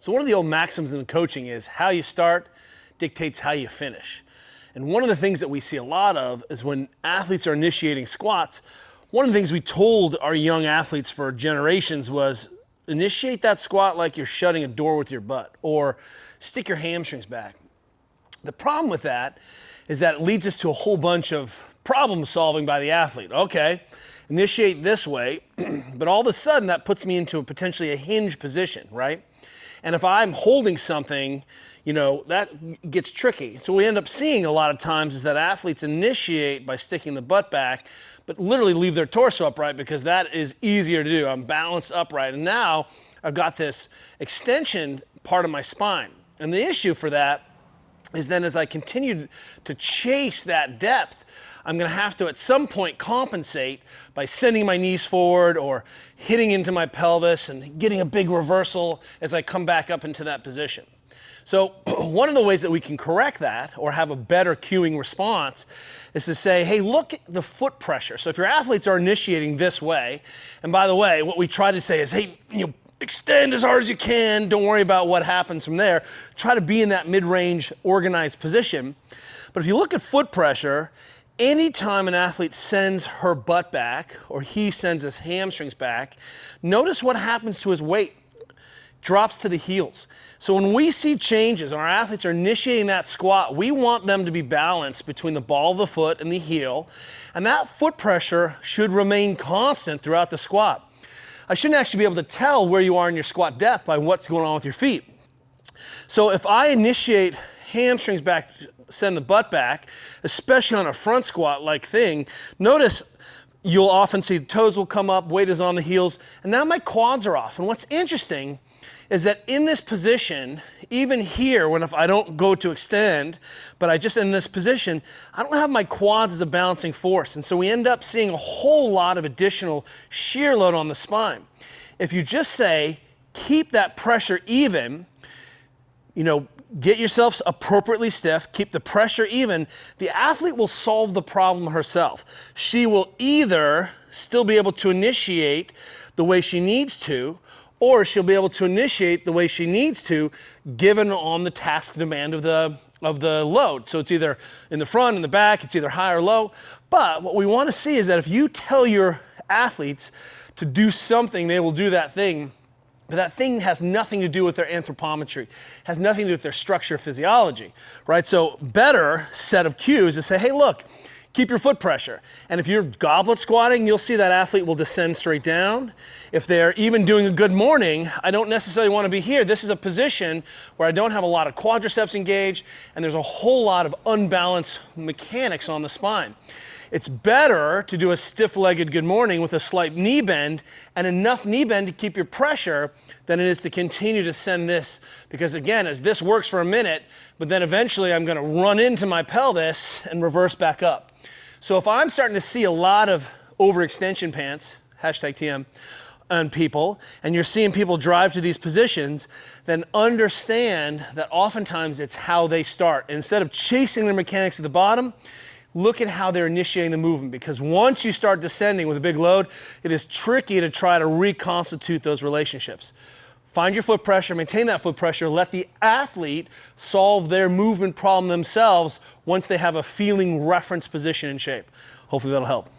So one of the old maxims in coaching is how you start dictates how you finish. And one of the things that we see a lot of is when athletes are initiating squats, one of the things we told our young athletes for generations was initiate that squat like you're shutting a door with your butt, or stick your hamstrings back. The problem with that is that it leads us to a whole bunch of problem solving by the athlete. Okay, initiate this way, but all of a sudden that puts me into potentially a hinge position, right? And if I'm holding something, that gets tricky. So we end up seeing a lot of times is that athletes initiate by sticking the butt back, but literally leave their torso upright because that is easier to do. I'm balanced upright. And now I've got this extension part of my spine. And the issue for that is then as I continue to chase that depth, I'm going to have to at some point compensate by sending my knees forward or hitting into my pelvis and getting a big reversal as I come back up into that position. So one of the ways that we can correct that or have a better cueing response is to say, hey, look at the foot pressure. So if your athletes are initiating this way, and by the way, what we try to say is, hey, extend as hard as you can. Don't worry about what happens from there. Try to be in that mid-range organized position. But if you look at foot pressure, anytime an athlete sends her butt back or he sends his hamstrings back, notice what happens to his weight. Drops to the heels. So when we see changes and our athletes are initiating that squat, we want them to be balanced between the ball of the foot and the heel, and that foot pressure should remain constant throughout the squat. I shouldn't actually be able to tell where you are in your squat depth by what's going on with your feet. So if I initiate hamstrings back, send the butt back, especially on a front squat like thing, notice you'll often see toes will come up, weight is on the heels, and now my quads are off. And what's interesting is that in this position, even here, if I don't go to extend, but I just in this position, I don't have my quads as a balancing force. And so we end up seeing a whole lot of additional shear load on the spine. If you just say, keep that pressure even, get yourself appropriately stiff, keep the pressure even, the athlete will solve the problem herself. She will either still be able to initiate the way she needs to, or she'll be able to initiate the way she needs to, given on the task demand of the load. So it's either in the front, in the back, it's either high or low. But what we want to see is that if you tell your athletes to do something, they will do that thing. But that thing has nothing to do with their anthropometry, has nothing to do with their structure physiology, right? So better set of cues is say, hey, look, keep your foot pressure. And if you're goblet squatting, you'll see that athlete will descend straight down. If they're even doing a good morning, I don't necessarily want to be here. This is a position where I don't have a lot of quadriceps engaged, and there's a whole lot of unbalanced mechanics on the spine. It's better to do a stiff-legged good morning with a slight knee bend and enough knee bend to keep your pressure than it is to continue to send this. Because again, as this works for a minute, but then eventually I'm going to run into my pelvis and reverse back up. So if I'm starting to see a lot of overextension pants, #TM, on people, and you're seeing people drive to these positions, then understand that oftentimes it's how they start. Instead of chasing their mechanics at the bottom, look at how they're initiating the movement, because once you start descending with a big load, it is tricky to try to reconstitute those relationships. Find your foot pressure, maintain that foot pressure, let the athlete solve their movement problem themselves once they have a feeling reference position and shape. Hopefully that'll help.